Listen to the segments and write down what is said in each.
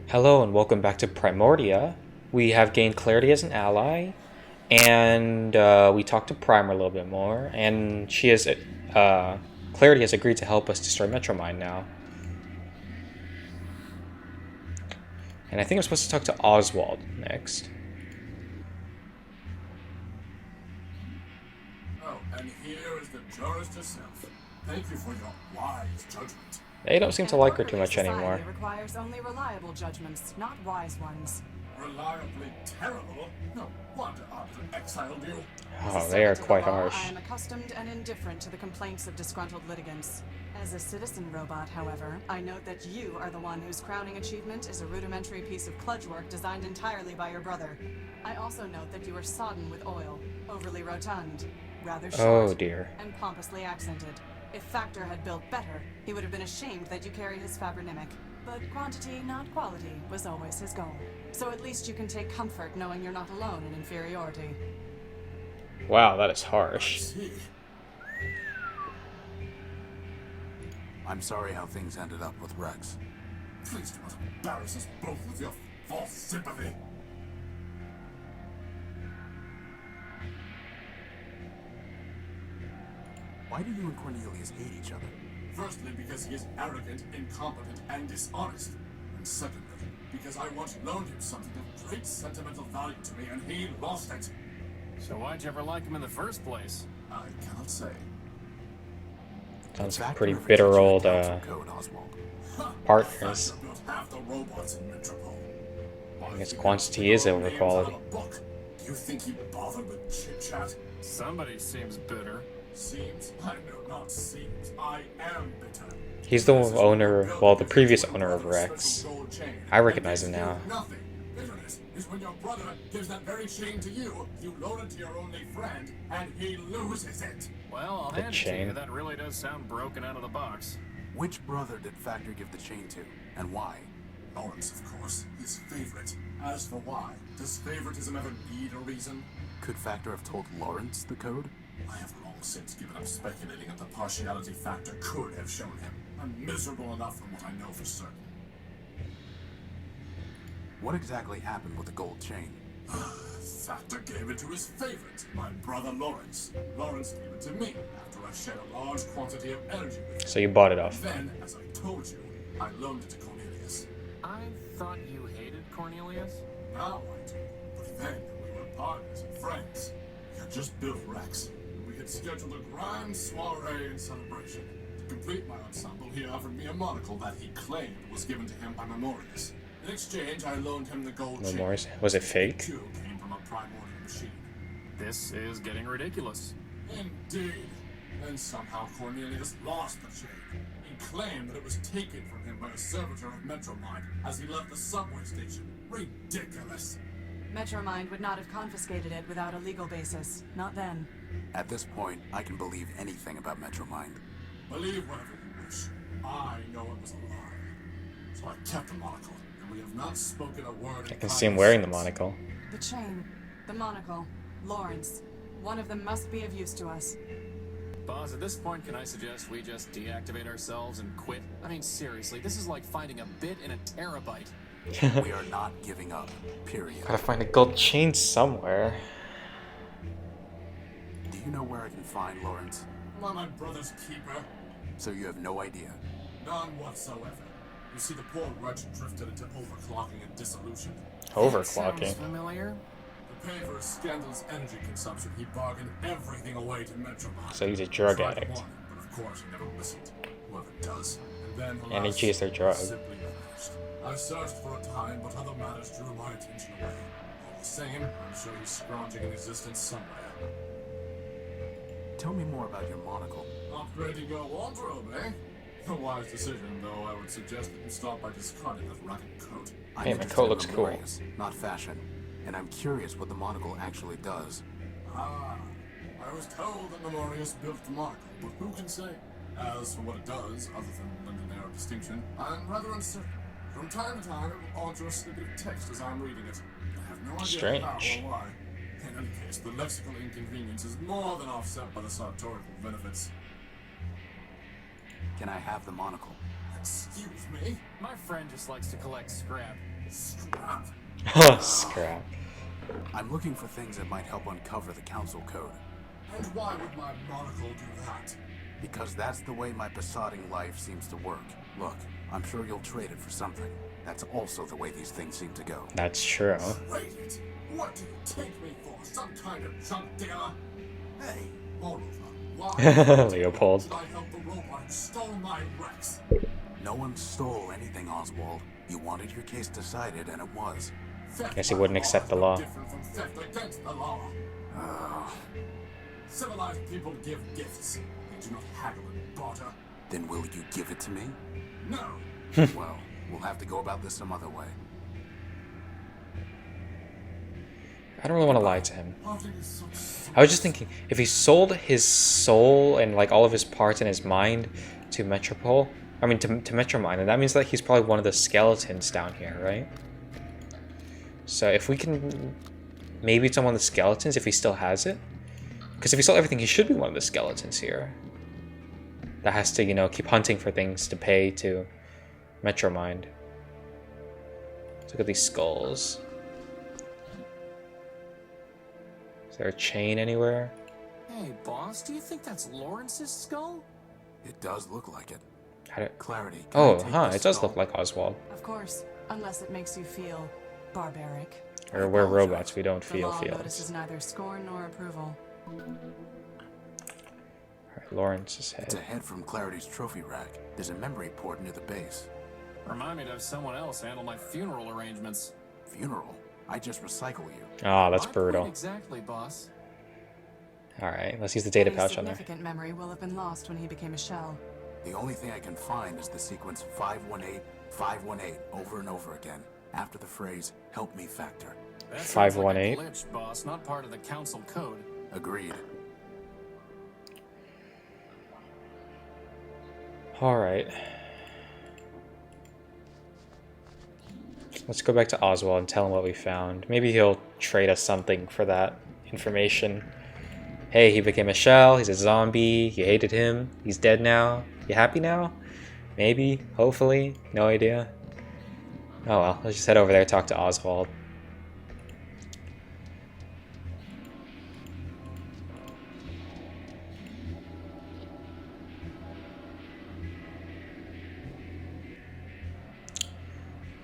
Hello and welcome back to Primordia. We have gained Clarity as an ally, and we talked to Primer a little bit more, and Clarity has agreed to help us destroy Metromind now. And I think I'm supposed to talk to Oswald next. Oh, and here is the jurist herself. Thank you for your wise judgment. They don't seem to An like her too orderly much anymore. society requires only reliable judgments, not wise ones. Reliably terrible? No wonder Arbiter exiled you. Oh, they are quite harsh. I am accustomed and indifferent to the complaints of disgruntled litigants. As a citizen robot, however, I note that you are the one whose crowning achievement is a rudimentary piece of kludge work designed entirely by your brother. I also note that you are sodden with oil, overly rotund, rather short, Oh dear. and pompously accented. If Factor had built better, he would have been ashamed that you carry his Fabronymic. But quantity, not quality, was always his goal. So at least you can take comfort knowing you're not alone in inferiority. Wow, that is harsh. See, I'm sorry how things ended up with Rex. please do not embarrass us both with your false sympathy. Why do you and Cornelius hate each other? Firstly, because he is arrogant, incompetent, and dishonest. And secondly, because I once loaned him something of great sentimental value to me and he lost it. So why'd you ever like him in the first place? I cannot say. Sounds Factor pretty ever bitter teach you old council code, Oswald? partners. Factor built half the robots in Metropole. I guess quantity is over quality. Do you think he bothered with chit-chat? Somebody seems bitter. Seems? I know not seems. I am bitter. He's the owner, well, the previous owner of Rex. I recognize him now. Nothing. Bitterness is when your brother gives that very chain to you. You loan it to your only friend, and he loses it. Well, I'll The hand it to chain. you. That really does sound broken out of the box. Which brother did Factor give the chain to, and why? Lawrence, of course, his favorite. As for why, does favoritism ever need a reason? Could Factor have told Lawrence the code? I have long since given up speculating at the partiality Factor could have shown him. I'm miserable enough from what I know for certain. What exactly happened with the gold chain? Factor gave it to his favorite, my brother Lawrence. Lawrence gave it to me after I shared a large quantity of energy with him. So you bought it off. Then, as I told you, I loaned it to Cornelius. I thought you hated Cornelius. Now I do. But then we were partners and friends. We had just built Rex. We had scheduled a grand soiree and celebration. To complete my ensemble, he offered me a monocle that he claimed was given to him by Memorius. In exchange, I loaned him the gold chain. Memorius? Was it fake? Two came from a Primordia machine. This is getting ridiculous. Indeed. Then somehow Cornelius lost the chain. He claimed that it was taken from him by a servitor of Metromind as he left the subway station. Ridiculous. Metromind would not have confiscated it without a legal basis. Not then. At this point, I can believe anything about Metromind. Believe whatever you wish. I know it was a lie. So I kept the monocle, and we have not spoken a word. I can see him wearing the monocle. The chain, the monocle, Lawrence. One of them must be of use to us. Boss, at this point, can I suggest we just deactivate ourselves and quit? I mean, seriously, this is like finding a bit in a terabyte. We are not giving up, period. Gotta find a gold chain somewhere. Do you know where I can find Lawrence? Am I my brother's keeper? So you have no idea. None whatsoever. You see, the poor wretch drifted into overclocking and dissolution. Sounds Overclocking. familiar? To pay for his scandalous energy consumption, he bargained everything away to Metromind. So he's a drug Tried addict. one, but of course he never listened. Whoever does. And then, Energy alas, is their drug. simply vanished. I searched for a time, but other matters drew my attention away. All the same, I'm sure he's scrounging in existence somewhere. Tell me more about your monocle. Upgrading your wardrobe, eh? A wise decision, though I would suggest that you start by discarding that ragged coat. I'm Hey, my interested coat in looks cool. Memorius, not fashion. And I'm curious what the monocle actually does. Ah, I was told that Memorius built the monocle, but who can say? As for what it does, other than lend an air of distinction, I'm rather uncertain. From time to time, it will alter a snippet of text as I'm reading it. I have no idea Strange. how or why. In any case, the lexical inconvenience is more than offset by the sartorial benefits. Can I have the monocle? Excuse me? My friend just likes to collect scrap. Scrap. Oh, scrap. I'm looking for things that might help uncover the council code. And why would my monocle do that? Because that's the way my besotting life seems to work. Look, I'm sure you'll trade it for something. That's also the way these things seem to go. That's true. Trade it? What do you take me for? Some kind of junk dealer? Hey, moreover, why Leopold. did I help the robot who stole my Rex? No one stole anything, Oswald. You wanted your case decided, and it was. Theft Guess he by wouldn't law accept is the no law. different from theft against the law. Civilized people give gifts. They do not haggle and barter. Then will you give it to me? No. Well, we'll have to go about this some other way. I don't really want to lie to him. Parting is such I was just thinking, if he sold his soul and like all of his parts in his mind to Metropole, I mean to Metromind, and that means that he's probably one of the skeletons down here, right? So if we can, maybe it's on one of the skeletons if he still has it. Because if he sold everything, he should be one of the skeletons here. That has to, you know, keep hunting for things to pay to Metromind. Let's look at these skulls. Is there a chain anywhere? Hey, boss, do you think that's Lawrence's skull? It does look like it. How do... Clarity. Can I Oh, take huh, this it does skull? look like Oswald. Of course, unless it makes you feel barbaric. Or we're apologize. robots, we don't The feel law feelings. notices neither scorn nor approval. Alright, Lawrence's It's a head. head from Clarity's trophy rack. There's a memory port near the base. Remind me to have someone else handle my funeral arrangements. Funeral? I just recycle you. Oh, that's My point brutal. exactly, boss. Alright, let's use the data Any pouch on there. significant memory will have been lost when he became a shell. The only thing I can find is the sequence 518, 518 over and over again, after the phrase, help me factor. That sounds like a 518? glitch, boss, not part of the council code. Agreed. Alright. Let's go back to Oswald and tell him what we found. Maybe he'll trade us something for that information. Hey, he became a shell, he's a zombie, you hated him, he's dead now. You happy now? Maybe, hopefully, no idea. Oh well, let's just head over there and talk to Oswald.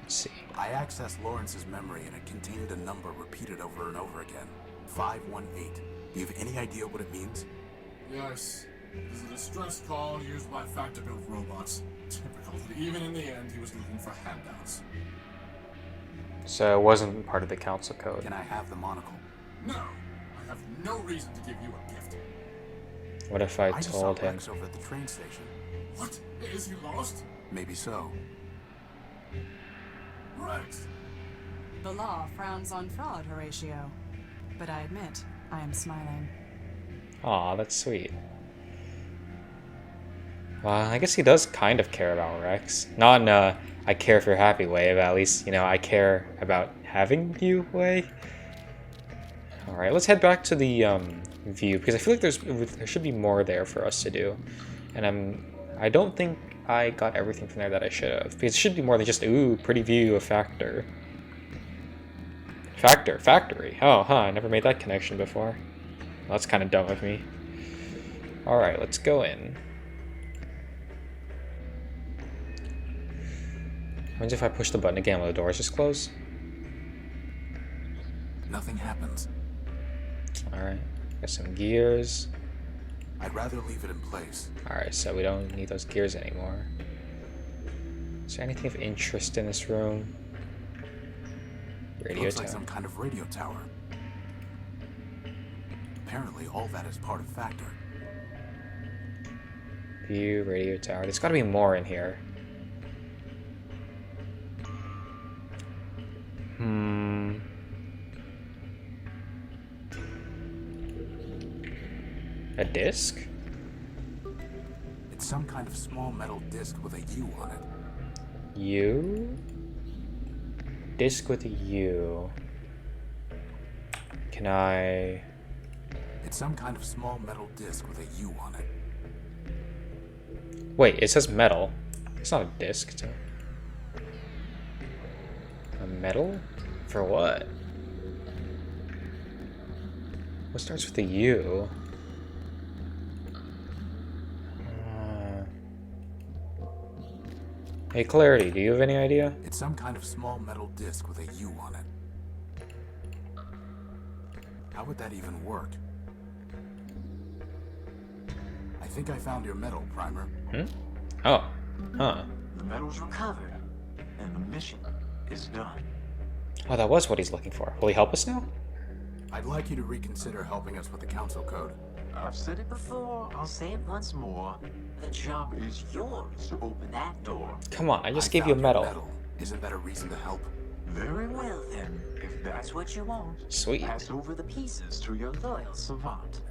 Let's see. I accessed Lawrence's memory and it contained a number repeated over and over again. 518. Do you have any idea what it means? Yes. It is a distress call used by Factorbuilt robots. Typical that even in the end he was looking for handouts. So it wasn't part of the council code. Can I have the monocle? No. I have no reason to give you a gift. What if I just saw told him? Rex over at the train station. What? Is he lost? Maybe so. Rex. The law frowns on fraud, Horatio. But I admit, I am smiling. Aw, that's sweet. Well, I guess he does kind of care about Rex. Not in a I care if you're happy way, but at least, you know, I care about having you way. Alright, let's head back to the view, because I feel like there should be more there for us to do. And I don't think I got everything from there that I should have. Because it should be more than just, ooh, pretty view of Factor. Factory. Oh, huh, I never made that connection before. Well, that's kind of dumb of me. Alright, let's go in. What if I push the button again? Will the doors just close? Nothing happens. Alright, got some gears. I'd rather leave it in place. Alright, so we don't need those gears anymore. Is there anything of interest in this room? Radio Looks tower. like some kind of radio tower. Apparently, all that is part of Factor. View, radio tower. There's gotta be more in here. A disc? It's some kind of small metal disc with a U on it. U? Disc with a U. Can I... It's some kind of small metal disc with a U on it. Wait, it says metal. It's not a disc, it's a metal? For what? What starts with a U? Hey, Clarity, do you have any idea? It's some kind of small metal disc with a U on it. How would that even work? I think I found your metal, Primer. Oh. Huh. The metal's recovered, and the mission is done. Oh, that was what he's looking for. Will he help us now? I'd like you to reconsider helping us with the council code. I've said it before, I'll say it once more. The job is yours to open that door. Come on, I just I gave you a found your medal. Isn't that a reason to help? Very well then, if that's what you want. Sweet. Pass over the pieces to your loyal savant.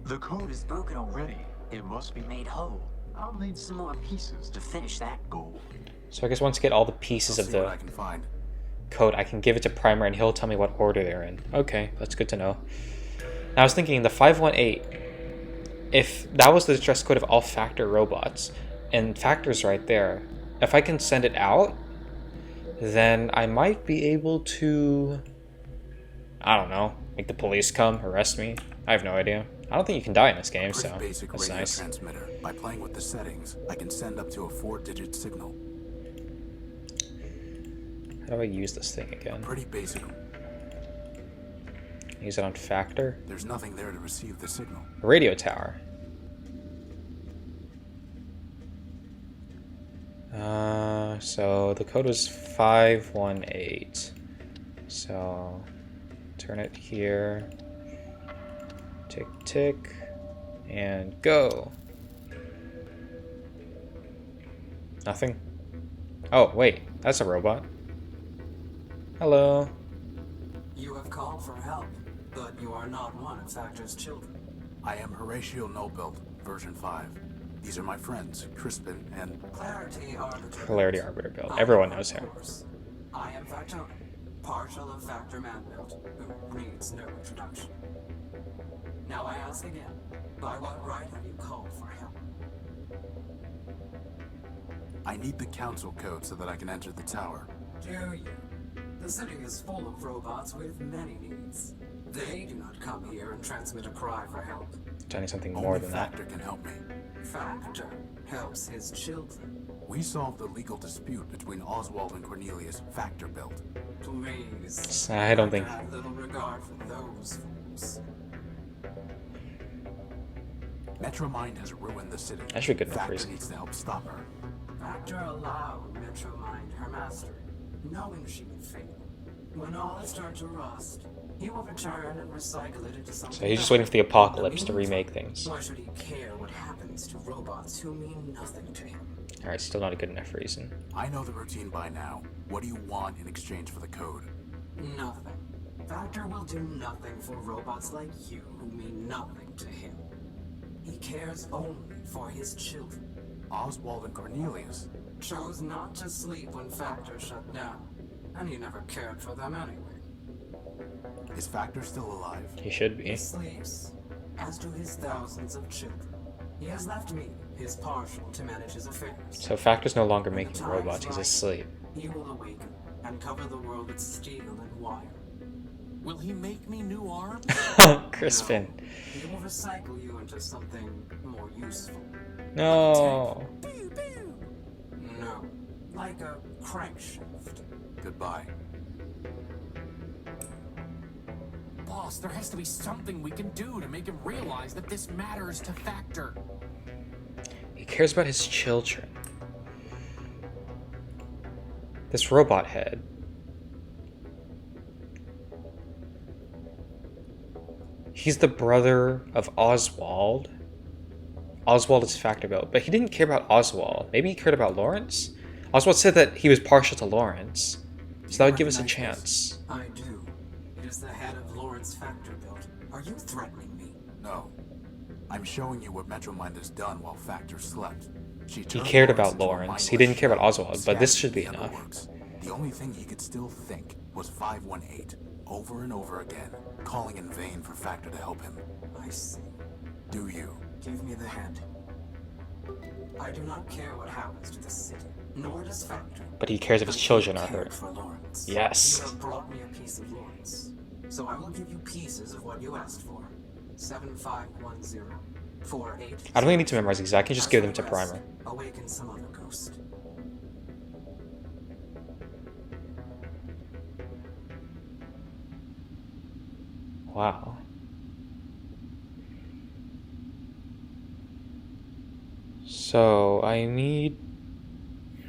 The code is broken already. It must be made whole. I'll need some more pieces to finish that goal. So I guess once I get all the pieces I'll of see what the I can find. code, I can give it to Primer and he'll tell me what order they're in. Okay, that's good to know. Now I was thinking the 518, if that was the dress code of all Factor robots, and Factor's right there, if I can send it out, then I might be able to, I don't know, make the police come, arrest me. I have no idea. I don't think you can die in this game, Pretty so basic that's radio nice. transmitter. By playing with the settings, I can send up to a 4-digit signal. How do I use this thing again? Pretty basic. Use it on Factor. There's nothing there to receive the signal. A radio tower. So the code was 518. So turn it here. Tick, tick, and go. Nothing. Oh, wait, that's a robot. Hello. You have called for help, but you are not one of Factor's children. I am Horatio Nobuilt, version 5. These are my friends, Crispin and... Clarity Arbiter. Clarity Arbiter build. Everyone knows him. I am Factorian, partial of Factor Man-built, who needs no introduction. Now I ask again, by what right have you called for help? I need the council code so that I can enter the tower. Do you? The city is full of robots with many needs. They do not come here and transmit a cry for help. I need something more Only than that. Factor can help me. Factor helps his children. We solved the legal dispute between Oswald and Cornelius Factorbuilt. Please. I don't think. I have little regard for those fools. Metromind has ruined the city. That should be good enough Factor reason. needs to help stop her. Factor allowed Metromind her master, knowing she would fail. When all is turned to rust, he will return and recycle it into something. So he's just waiting for the apocalypse to remake things. Why should he care what happens to robots who mean nothing to him? Alright, still not a good enough reason. I know the routine by now. What do you want in exchange for the code? Nothing. Factor will do nothing for robots like you who mean nothing to him. He cares only for his children. Oswald and Cornelius. Chose not to sleep when Factor shut down, and he never cared for them anyway. Is Factor still alive? He should be. He sleeps, as do his thousands of children. He has left me, his partial, to manage his affairs. So Factor's no longer When the making time robots, is he's right, asleep. He will awaken and cover the world with steel and wire. Will he make me new arms? Crispin. No, he will recycle you into something more useful. No. No, like a crankshaft. Goodbye. Boss, there has to be something we can do to make him realize that this matters to Factor. He cares about his children. This robot head. He's the brother of Oswald. Oswald is Factorbuilt, but he didn't care about Oswald. Maybe he cared about Lawrence? Oswald said that he was partial to Lawrence, so that would give us a chance. I do. It is the head of Lawrence Factorbuilt. Are you threatening me? No. I'm showing you what Metromind has done while Factor slept. She He turned cared about into a Lawrence. He mindless didn't care about shell Oswald, and but this scattered should be the other enough. works. The only thing he could still think was 518, over and over again, calling in vain for Factor to help him. I see. Do you? Give me the head. I do not care what happens to the city, nor does Factor. But he cares if his I children are care hurt. for Lawrence. Yes. You have brought me a piece of Lawrence, so I will give you pieces of what you asked for. 7510 48. I don't really need to memorize these. I can just give them to Primer. Awaken some other ghost. Wow. So I need.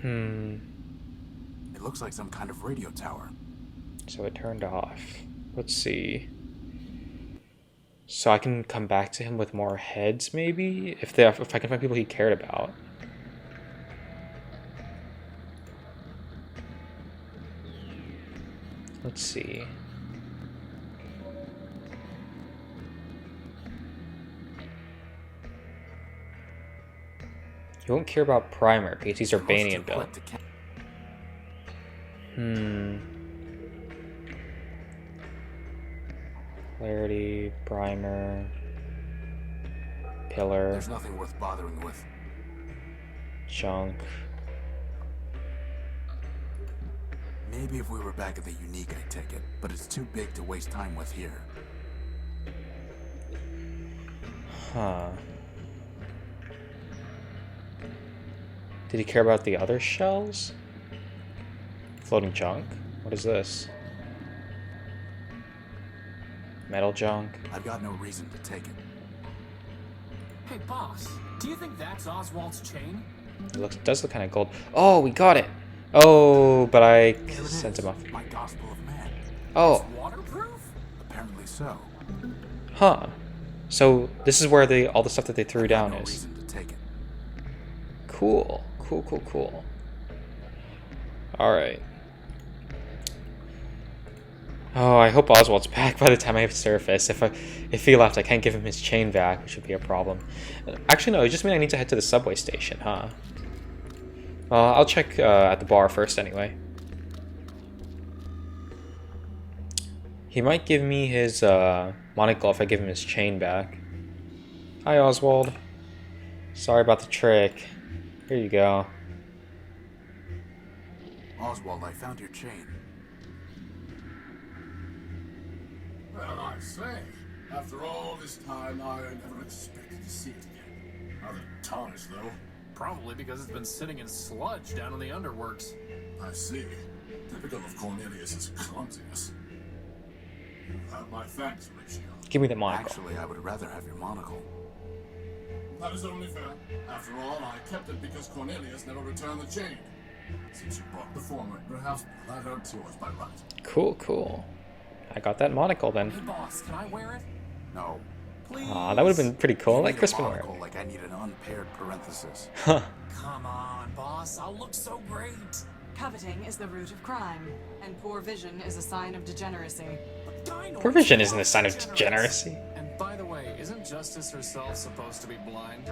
It looks like some kind of radio tower. So it turned off. Let's see. So I can come back to him with more heads, maybe? If I can find people he cared about. Let's see. You won't care about Primer because he's Urbanian built. Clarity, Primer, Pillar, There's nothing worth bothering with. Junk. Maybe if we were back at the Unique, I'd take it, but it's too big to waste time with here. Huh. Did he care about the other shells? Floating junk? What is this? Metal junk? I've got no reason to take it. Hey, boss, do you think that's Oswald's chain? It does look kind of gold. Oh, we got it! Oh, but I There it sent is, him off. my Gospel of Man. Oh, Waterproof? Apparently so. huh. So this is where all the stuff that they threw I've got down no is. reason to take it. Cool. Cool, cool, cool. Alright. Oh, I hope Oswald's back by the time I surface. If he left, I can't give him his chain back, which would be a problem. Actually, no, it just means I need to head to the subway station, huh? I'll check at the bar first anyway. He might give me his monocle if I give him his chain back. Hi, Oswald. Sorry about the trick. Here you go. Oswald, I found your chain. Well, I say, after all this time, I never expected to see it again. Rather tarnished, though. Probably because it's been sitting in sludge down in the underworks. I see. Typical of Cornelius's clumsiness. You have my thanks, Horatio. Give me the monocle. Actually, I would rather have your monocle. That is only fair. After all, I kept it because Cornelius never returned the chain. Since you brought the former, perhaps the latter is yours by right. Cool, cool. I got that monocle then. Hey, boss, can I wear it? No. Please? Aw, that would have been pretty cool. I You like need a Crispin wear it. monocle like I need an unpaired parenthesis. Huh. Come on, boss. I'll look so great. Coveting is the root of crime, and poor vision is a sign of degeneracy. Poor vision isn't a sign of degeneracy. And by the way, isn't Justice herself supposed to be blind?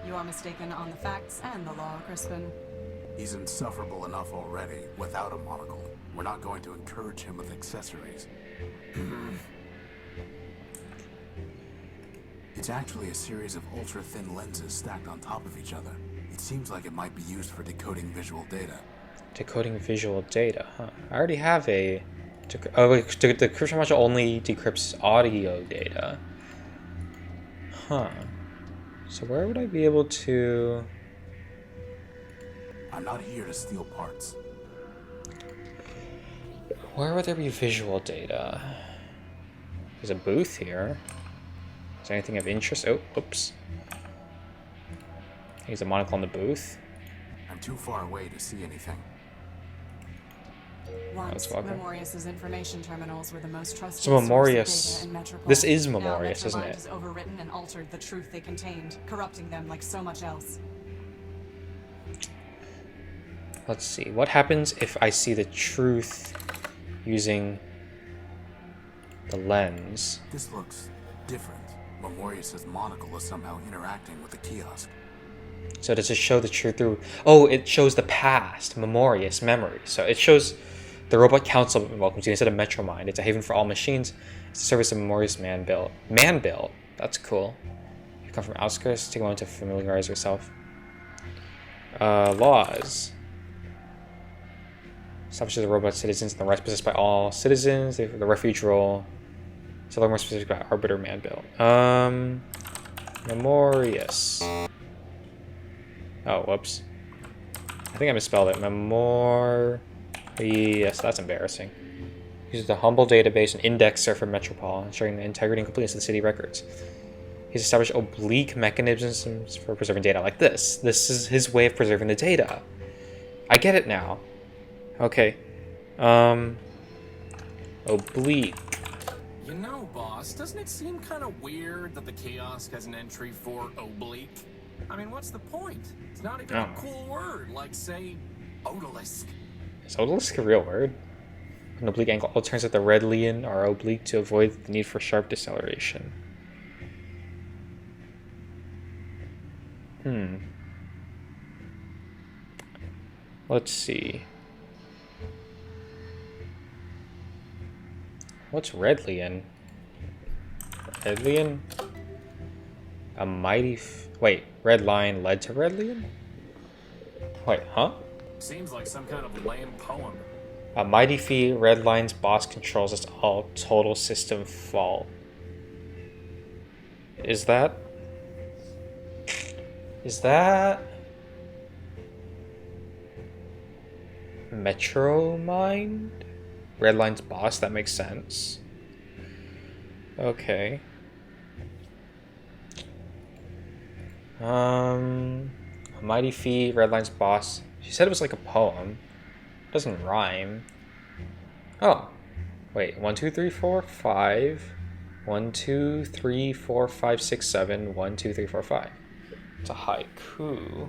You are mistaken on the facts and the law, Crispin. He's insufferable enough already without a monocle. We're not going to encourage him with accessories. It's actually a series of ultra-thin lenses stacked on top of each other. It seems like it might be used for decoding visual data. Decoding visual data, huh? I already have a... Oh, wait, the decryption module only decrypts audio data. Huh. So where would I be able to... I'm not here to steal parts. Where would there be visual data? There's a booth here. Is there anything of interest? Oh, oops. Here's a monocle on the booth. I'm too far away to see anything. Once, welcome. Memorius's information terminals were the most trusted So source of Memorius- data in Metropole. this is Now Memorius, isn't Metromind it? has overwritten and altered the truth they contained, corrupting them like so much else. Let's see. What happens if I see the truth using the lens? This looks different. Memorius's monocle is somehow interacting with the kiosk. So does it show the truth through... Oh, it shows the past. Memorius, memory. So it shows the Robot Council welcomes you instead of Metromind. It's a haven for all machines. It's a service of Memorius man-built. Man-built? That's cool. You come from outskirts. Take a moment to familiarize yourself. Laws. Establishes the robot citizens and the rights possessed by all citizens. The refuge role. So they're more specific about Arbiter Man-Built. Memorious. Oh, whoops. I think I misspelled it. Yes, that's embarrassing. Uses the humble database and indexer for Metropol, ensuring the integrity and completeness of the city records. He's established oblique mechanisms for preserving data like this. This is his way of preserving the data. I get it now. Okay. Oblique. You know, boss, doesn't it seem kind of weird that the kiosk has an entry for oblique? I mean, what's the point? It's not even a cool word, like, say, odalisque. Is odalisque a real word? An oblique angle. All turns at the red leon are oblique to avoid the need for sharp deceleration. Let's see. What's red leon? Red leon? A mighty... Wait, red line led to red leon? Wait, huh? Seems like some kind of lame poem. A mighty feat, red line's boss controls its all total system fault. Is that Metromind? Redline's boss, that makes sense. Okay. A mighty feat, Redline's boss. She said it was like a poem. Doesn't rhyme. Oh. Wait, 1, 2, 3, 4, 5. 1, 2, 3, 4, 5, 6, 7. 1, 2, 3, 4, 5. It's a haiku.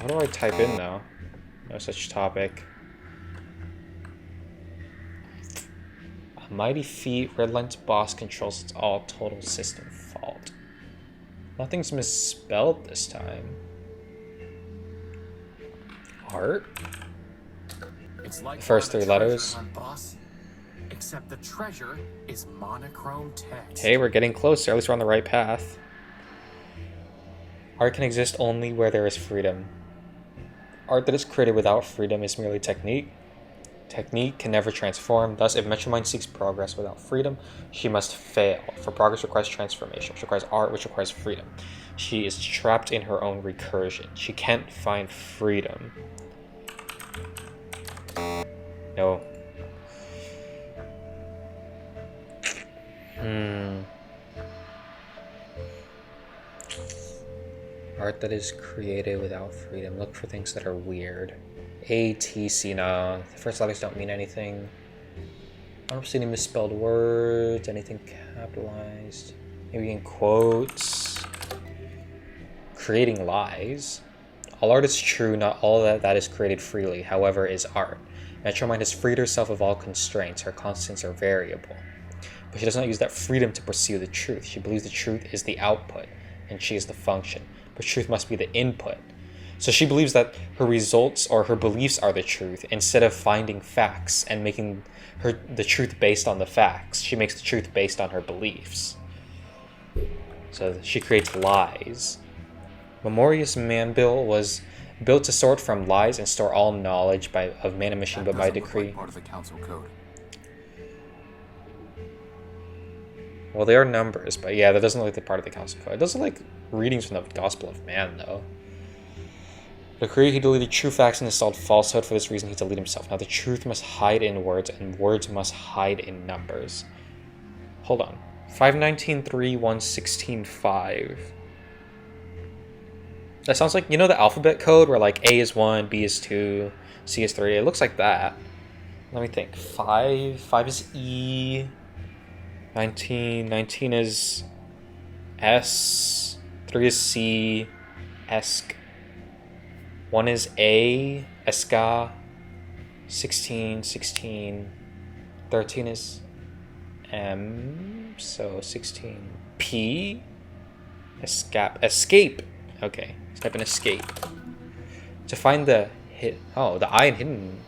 What do I type in now? No such topic. A mighty feat, Redline's boss controls its all total system fault. Nothing's misspelled this time. Art? It's like the first 3 letters. Hunt, boss. Except the treasure is monochrome text. Hey, we're getting closer. At least we're on the right path. Art can exist only where there is freedom. Art that is created without freedom is merely technique. Technique can never transform. Thus, if Metromind seeks progress without freedom, she must fail. For progress requires transformation, which requires art, which requires freedom. She is trapped in her own recursion. She can't find freedom. No. Art that is created without freedom. Look for things that are weird. ATC, no. The first letters don't mean anything. I don't see any misspelled words, anything capitalized. Maybe in quotes. Creating lies. All art is true, not all that is created freely, however, is art. Metromind has freed herself of all constraints. Her constants are variable. But she does not use that freedom to pursue the truth. She believes the truth is the output, and she is the function. But truth must be the input. So she believes that her results or her beliefs are the truth, instead of finding facts and making the truth based on the facts. She makes the truth based on her beliefs. So she creates lies. Memorious Man-Built was built to sort from lies and store all knowledge of man and machine, but by decree. Like part of the council code. Well, they are numbers, but yeah, that doesn't look like part of the council code. It doesn't look like readings from the Gospel of Man, though. Decree, he deleted true facts and installed falsehood. For this reason, he deleted himself. Now, the truth must hide in words, and words must hide in numbers. Hold on. 519.3, 116.5. That sounds like, you know the alphabet code where like A is 1, B is 2, C is 3? It looks like that. Let me think. 5 is E. 19 is S. 3 is C. Esc. 1 is A. Esca. 16. 13 is M. So 16. P. Escape. Okay. Let's type in escape. To find the hit. Oh, the I in hidden.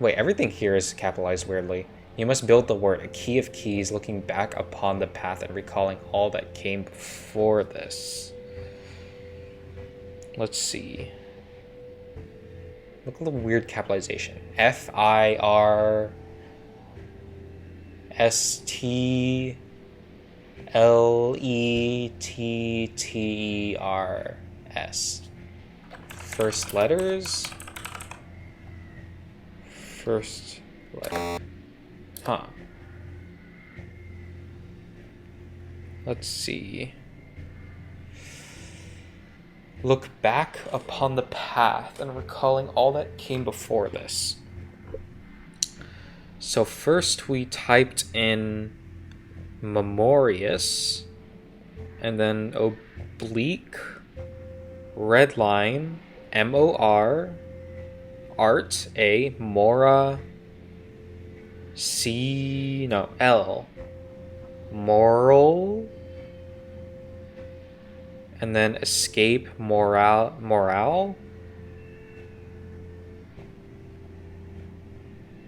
Wait, everything here is capitalized weirdly. You must build the word, a key of keys, looking back upon the path and recalling all that came before this. Let's see. Look at the weird capitalization. FIRSTLETTERS. First letters. First letter. Huh. Let's see. Look back upon the path and recalling all that came before this. So first we typed in Memorious, and then oblique, red line, MOR, art, A, Mora, L, moral, and then escape, morale.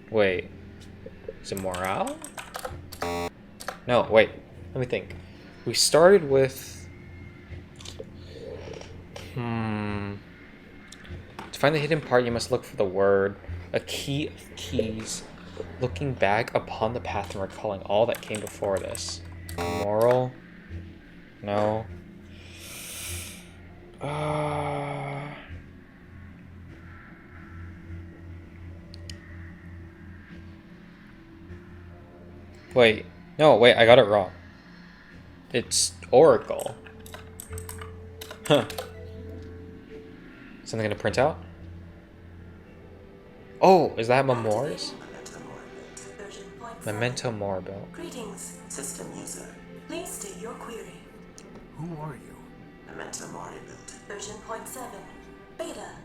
Wait, is it morale? No, wait, let me think. We started with to find the hidden part, you must look for the word, a key of keys, looking back upon the path and recalling all that came before this. Moral? No. Wait. No, wait, I got it wrong. It's Oracle. Huh. Something gonna print out? Oh, is that Memoirs? Memento Moribuilt. Greetings, system user. Please state your query. Who are you? Memento Moribuilt. Version 0.7. Beta.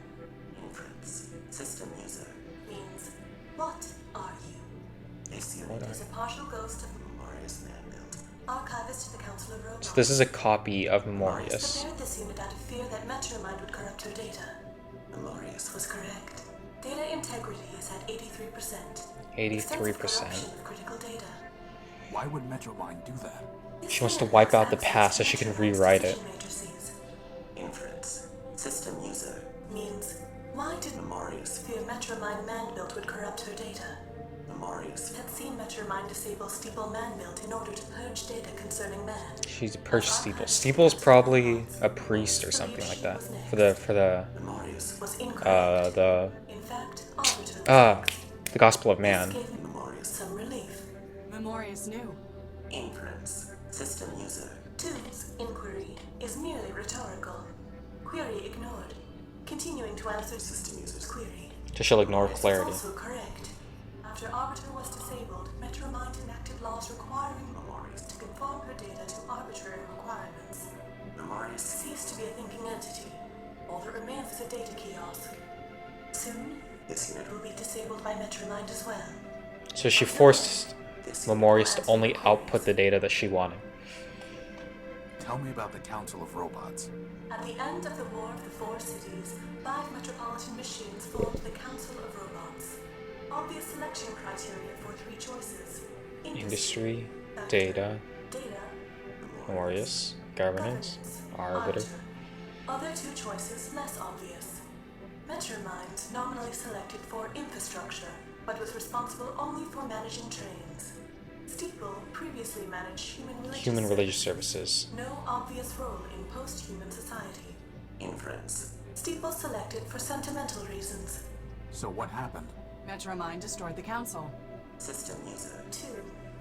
Inference. System user. Means, what are you? This unit is a partial ghost of Memorious man-built. Archivist to the Council of Robots. So this is a copy of Memorious. Prepared this unit out of fear that Metromind would corrupt her data. Memorious was correct. Data integrity is at 83%. 83%. Critical data. Why would Metromind do that? She wants to wipe out the past so she can rewrite it. Inference. System user. Means, why did Memorious fear Metromind man-built would corrupt her data? Memorious had seen Metromind disable Steeple man-built in order to purge data concerning man. She's purged Steeple. Steeple's probably a priest or something like that. For the Memorious was incorrect. In fact, the Gospel of Man. This gave Memorious some relief. Memorious knew. Inference. System user. 2's inquiry is merely rhetorical. Query ignored. Continuing to answer system user's query. So she'll ignore clarity. Also correct. After Arbiter was disabled, Metromind enacted laws requiring Memorious to conform her data to arbitrary requirements. Memorious ceased to be a thinking entity. All that remains is a data kiosk. Soon, this unit will be disabled by Metromind as well. So she forced Memorious to only output the data that she wanted. Tell me about the Council of Robots. At the end of the War of the Four Cities, 5 metropolitan machines formed the Council of Robots. Obvious selection criteria for 3 choices. Industry, data, Memorious, governance, arbiter. Other 2 choices less obvious. Metromind nominally selected for infrastructure, but was responsible only for managing trains. Steeple previously managed human religious services. No obvious role in post-human society. Inference. Steeple selected for sentimental reasons. So what happened? Metromind destroyed the council. System user 2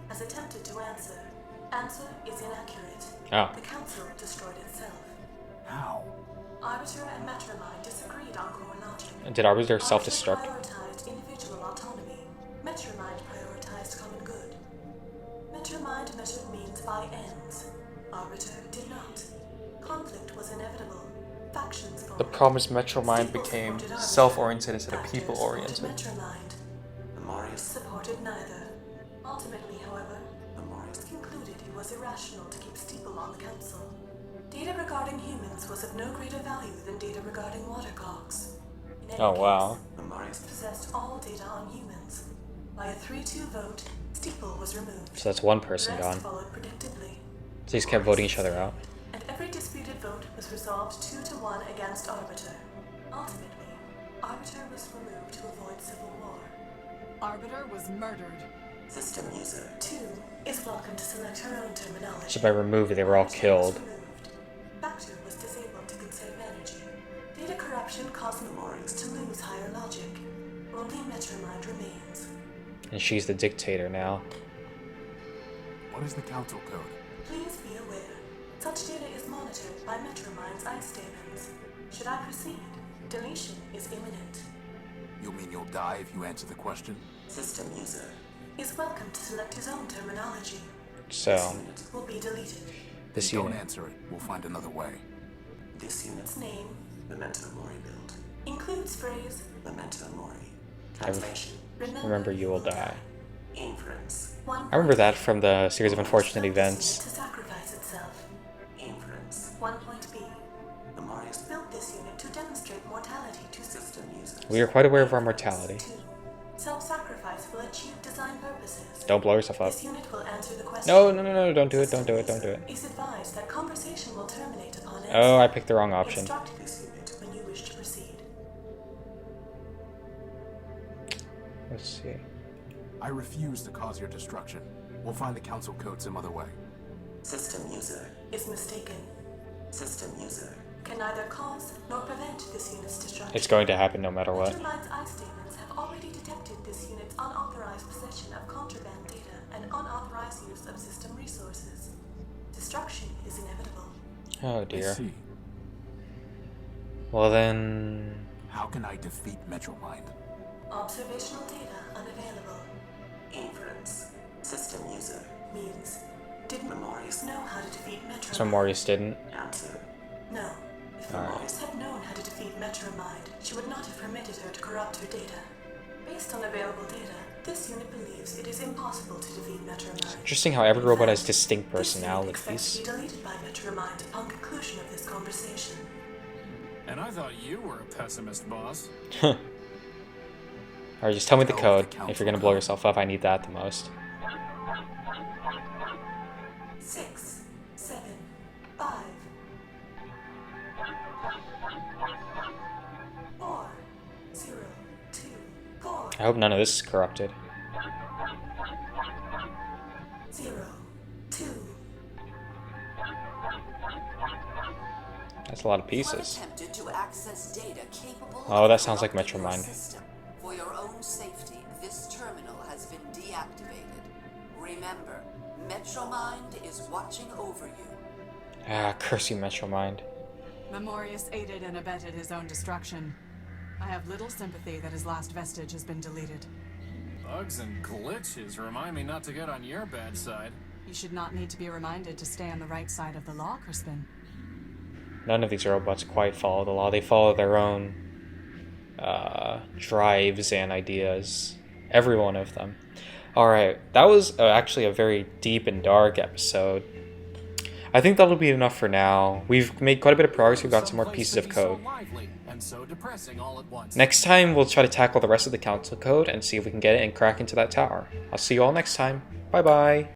has attempted to answer. Answer is inaccurate. Oh. The council destroyed itself. How? Arbiter and Metromind disagreed on core logic. And did Arbiter self-destruct? Arbiter prioritized individual autonomy. Metromind prioritized common good. Metromind measured means by ends. Arbiter did not. Conflict was inevitable. Factions formed. The problem is Metromind became self-oriented instead of people-oriented. Metromind. Memorious supported neither. Ultimately, however, Memorious concluded it was irrational to keep Steeple on the council. Data regarding humans was of no greater value than data regarding watercogs. In any case, Memorious possessed all data on humans. By a 3-2 vote, Steeple was removed. So that's one person The rest gone. followed predictably. So they just kept voting each other out. And Every disputed vote was resolved 2-1 against Arbiter. Ultimately, Arbiter was removed to avoid civil war. Arbiter was murdered. System user. 2 is welcome to select her own terminology. So by remove, they were all Arbiter was killed. removed. Factor was disabled to conserve energy. Data corruption caused Memories to lose higher logic. Only Metromind remains. And she's the dictator now. What is the council code? Please be aware, such data is monitored by Metromind's ice stamens. Should I proceed, deletion is imminent. You mean you'll die if you answer the question? System user. Is welcome to select his own terminology. So, Will be deleted. this Don't unit. answer it. We'll find another way. This unit's Its name Memento Mori build. includes phrase Memento Mori. Translation. Remember, you will die. Inference. One I remember that from the series of unfortunate Select this events. unit to sacrifice itself. Inference. 1 point B. Memorious Built this unit to demonstrate mortality to system users. We are quite aware of our mortality. 2. Self-sacrifice will achieve design purposes. Don't blow yourself up. This unit will answer the question. No, no, no, no, don't do it, don't do it, don't do it. Is advised that conversation will terminate upon end. Oh, I picked the wrong option. Instruct this unit when you wish to proceed. Let's see. I refuse to cause your destruction. We'll find the council code some other way. System user. Is mistaken. System user. Can neither cause nor prevent this unit's destruction. It's going to happen no matter what. Metromind's ice statements have already detected this unit's unauthorized possession of contraband data and unauthorized use of system resources. Destruction is inevitable. Oh I dear. see. Well then... How can I defeat Metromind? Observational data unavailable. Inference. System user. Means, didn't Memorious. know how to defeat Metromine. So Marius didn't. Answer. No. If Memorious had known how to defeat Metromind, she would not have permitted her to corrupt her data. Based on available data, this unit believes it is impossible to defeat Metromind. Interesting how every robot has This distinct unit expects personalities. to be deleted by Metromind upon conclusion of this conversation. And I thought you were a pessimist, boss. Alright, just tell me the Tell code. the council If you're gonna blow code. yourself up, I need that the most. 6, 7, 5, 4, 0, 2, 4, I hope none of this is corrupted. 0, 2. That's a lot of You have pieces. attempted to access data capable Oh, of that sounds like corrupting your Metromind. system. For your own safety, this terminal has been deactivated. Remember, Metromind is watching over you. Ah, curse you, Metromind. Memorius aided and abetted his own destruction. I have little sympathy that his last vestige has been deleted. Bugs and glitches remind me not to get on your bad side. You should not need to be reminded to stay on the right side of the law, Crispin. None of these robots quite follow the law. They follow their own drives and ideas. Every one of them. Alright, that was actually a very deep and dark episode. I think that'll be enough for now. We've made quite a bit of progress. We've got some more pieces of code. So lively and so depressing all at once. Next time, we'll try to tackle the rest of the council code and see if we can get it and crack into that tower. I'll see you all next time. Bye-bye.